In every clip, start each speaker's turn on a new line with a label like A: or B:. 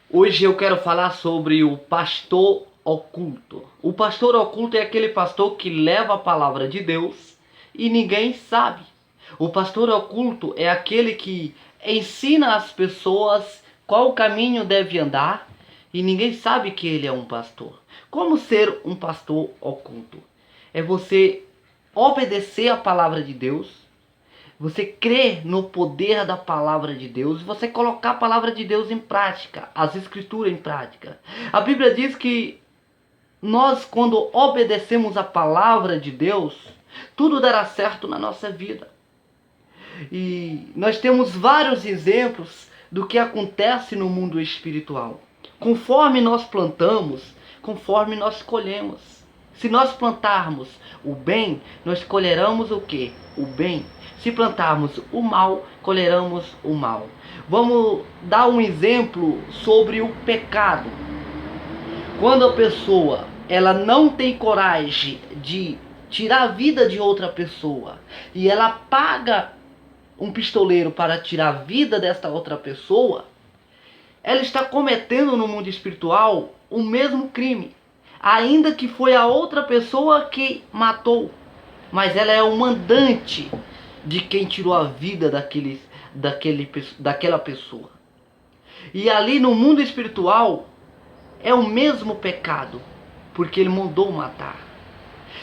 A: Hoje eu quero falar sobre o pastor oculto. O pastor oculto é aquele pastor que leva a palavra de Deus e ninguém sabe. O pastor oculto é aquele que ensina as pessoas qual caminho deve andar e ninguém sabe que ele é um pastor. Como ser um pastor oculto? É você obedecer a palavra de Deus, você crer no poder da palavra de Deus, você colocar a palavra de Deus em prática, as escrituras em prática. A Bíblia diz que nós, quando obedecemos a palavra de Deus, tudo dará certo na nossa vida. E nós temos vários exemplos do que acontece no mundo espiritual. Conforme nós plantamos, conforme nós colhemos. Se nós plantarmos o bem, nós colheremos o quê? O bem. Se plantarmos o mal, colheremos o mal. Vamos dar um exemplo sobre o pecado. Quando a pessoa ela não tem coragem de tirar a vida de outra pessoa e ela paga um pistoleiro para tirar a vida desta outra pessoa, ela está cometendo no mundo espiritual o mesmo crime, ainda que foi a outra pessoa que matou, mas ela é o mandante de quem tirou a vida daquela pessoa. E ali no mundo espiritual é o mesmo pecado, porque ele mandou matar.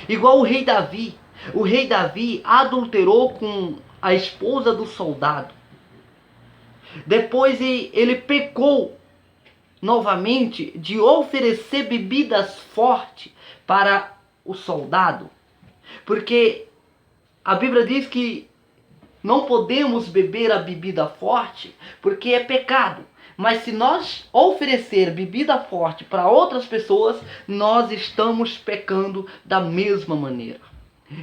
A: Igual o rei Davi. O rei Davi adulterou com a esposa do soldado. Depois ele pecou novamente de oferecer bebidas fortes para o soldado. Porque a Bíblia diz que não podemos beber a bebida forte porque é pecado. Mas se nós oferecer bebida forte para outras pessoas, nós estamos pecando da mesma maneira.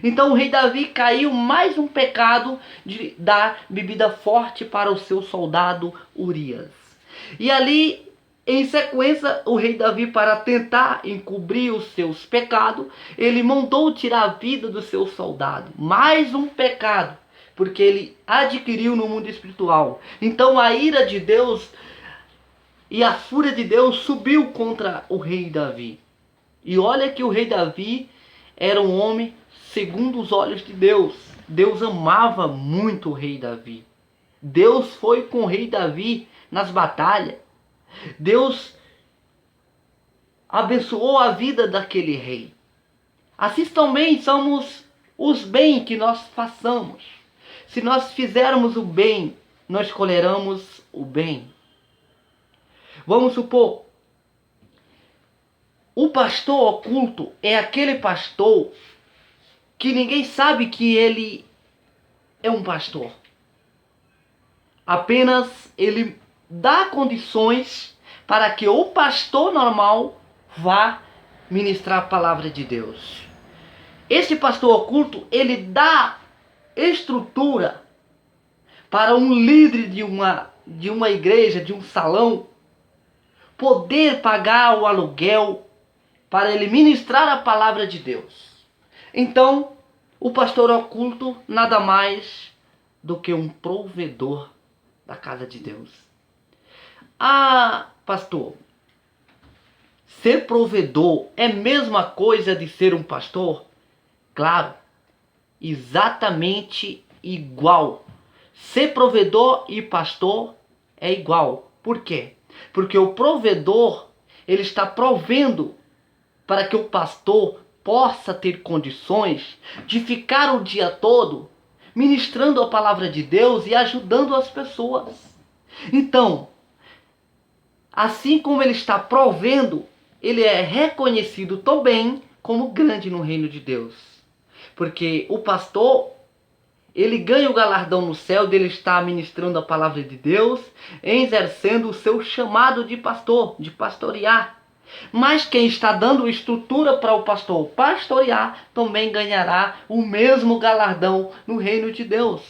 A: Então o rei Davi caiu mais um pecado de dar bebida forte para o seu soldado Urias. E ali, em sequência, o rei Davi, para tentar encobrir os seus pecados, ele mandou tirar a vida do seu soldado. Mais um pecado, porque ele adquiriu no mundo espiritual. Então a ira de Deus e a fúria de Deus subiu contra o rei Davi. E olha que o rei Davi era um homem segundo os olhos de Deus. Deus amava muito o rei Davi. Deus foi com o rei Davi nas batalhas. Deus abençoou a vida daquele rei. Assim também somos os bens que nós façamos. Se nós fizermos o bem, nós colheremos o bem. Vamos supor, o pastor oculto é aquele pastor que ninguém sabe que ele é um pastor. Apenas ele dá condições para que o pastor normal vá ministrar a palavra de Deus. Este pastor oculto, ele dá estrutura para um líder de uma igreja, de um salão, poder pagar o aluguel para ele ministrar a palavra de Deus. Então, o pastor oculto nada mais do que um provedor da casa de Deus. Ah, pastor, ser provedor é a mesma coisa de ser um pastor? Claro, exatamente igual. Ser provedor e pastor é igual. Por quê? Porque o provedor, ele está provendo para que o pastor possa ter condições de ficar o dia todo ministrando a palavra de Deus e ajudando as pessoas. Então, assim como ele está provendo, ele é reconhecido também como grande no reino de Deus. Porque o pastor, ele ganha o galardão no céu dele estar ministrando a palavra de Deus, exercendo o seu chamado de pastor, de pastorear. Mas quem está dando estrutura para o pastor pastorear também ganhará o mesmo galardão no reino de Deus.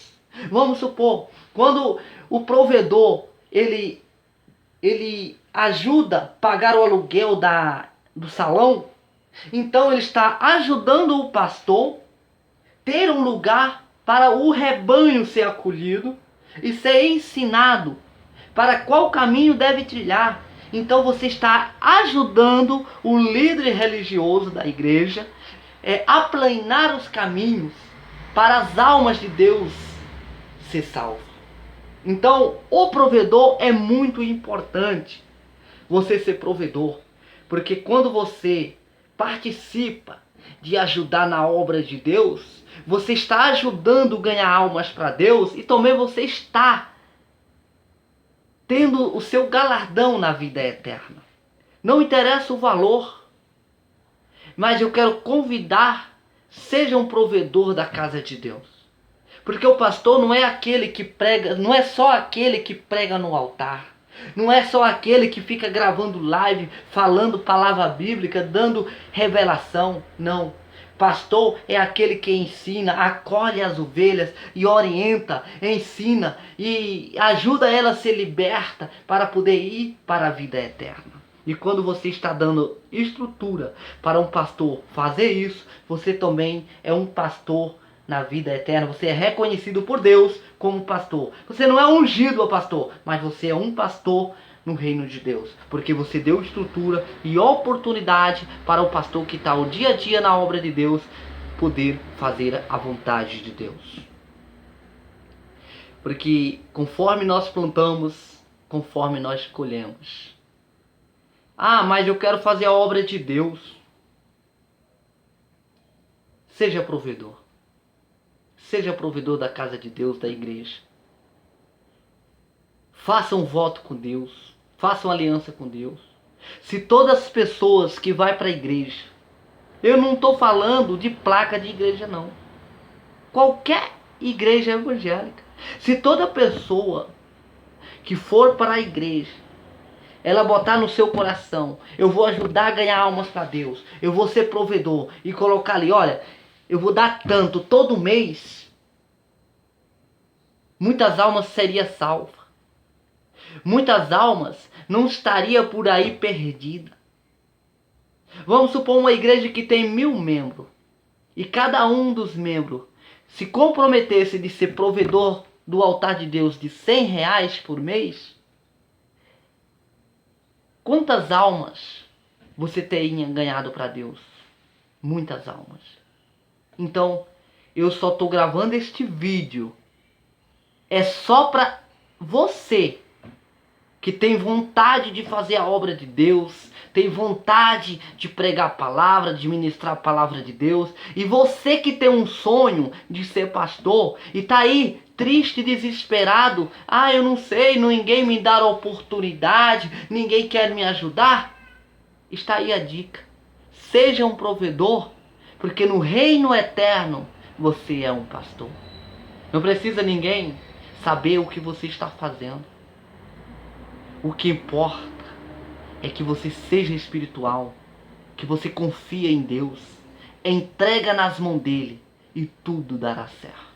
A: Vamos supor, quando o provedor ele ajuda a pagar o aluguel do salão, então ele está ajudando o pastor ter um lugar para o rebanho ser acolhido e ser ensinado para qual caminho deve trilhar. Então você está ajudando o líder religioso da igreja a aplanar os caminhos para as almas de Deus ser salvas. Então, o provedor é muito importante, você ser provedor, porque quando você participa de ajudar na obra de Deus, você está ajudando a ganhar almas para Deus e também você está tendo o seu galardão na vida eterna. Não interessa o valor, mas eu quero convidar, seja um provedor da casa de Deus. Porque o pastor não é aquele que prega, não é só aquele que prega no altar. Não é só aquele que fica gravando live, falando palavra bíblica, dando revelação. Não. Pastor é aquele que ensina, acolhe as ovelhas e orienta, ensina e ajuda ela a ser liberta para poder ir para a vida eterna. E quando você está dando estrutura para um pastor fazer isso, você também é um pastor na vida eterna. Você é reconhecido por Deus como pastor. Você não é ungido a pastor, mas você é um pastor no reino de Deus, porque você deu estrutura e oportunidade para o pastor que está o dia a dia na obra de Deus poder fazer a vontade de Deus. Porque conforme nós plantamos, conforme nós colhemos. Ah, mas eu quero fazer a obra de Deus. Seja provedor. Seja provedor da casa de Deus, da igreja. Faça um voto com Deus. Faça uma aliança com Deus. Se todas as pessoas que vai para a igreja, eu não estou falando de placa de igreja não. Qualquer igreja evangélica. Se toda pessoa que for para a igreja, ela botar no seu coração, eu vou ajudar a ganhar almas para Deus, eu vou ser provedor e colocar ali, olha, eu vou dar tanto todo mês, muitas almas seriam salvas. Muitas almas não estariam por aí perdidas. Vamos supor uma igreja que tem 1000 membros. E cada um dos membros se comprometesse de ser provedor do altar de Deus de R$100 por mês. Quantas almas você teria ganhado para Deus? Muitas almas. Então, eu só estou gravando este vídeo. É só para você que tem vontade de fazer a obra de Deus, tem vontade de pregar a palavra, de ministrar a palavra de Deus, e você que tem um sonho de ser pastor, e tá aí triste, desesperado, ah, eu não sei, ninguém me dá a oportunidade, ninguém quer me ajudar, está aí a dica. Seja um provedor, porque no reino eterno você é um pastor. Não precisa ninguém saber o que você está fazendo. O que importa é que você seja espiritual, que você confia em Deus, entrega nas mãos dele e tudo dará certo.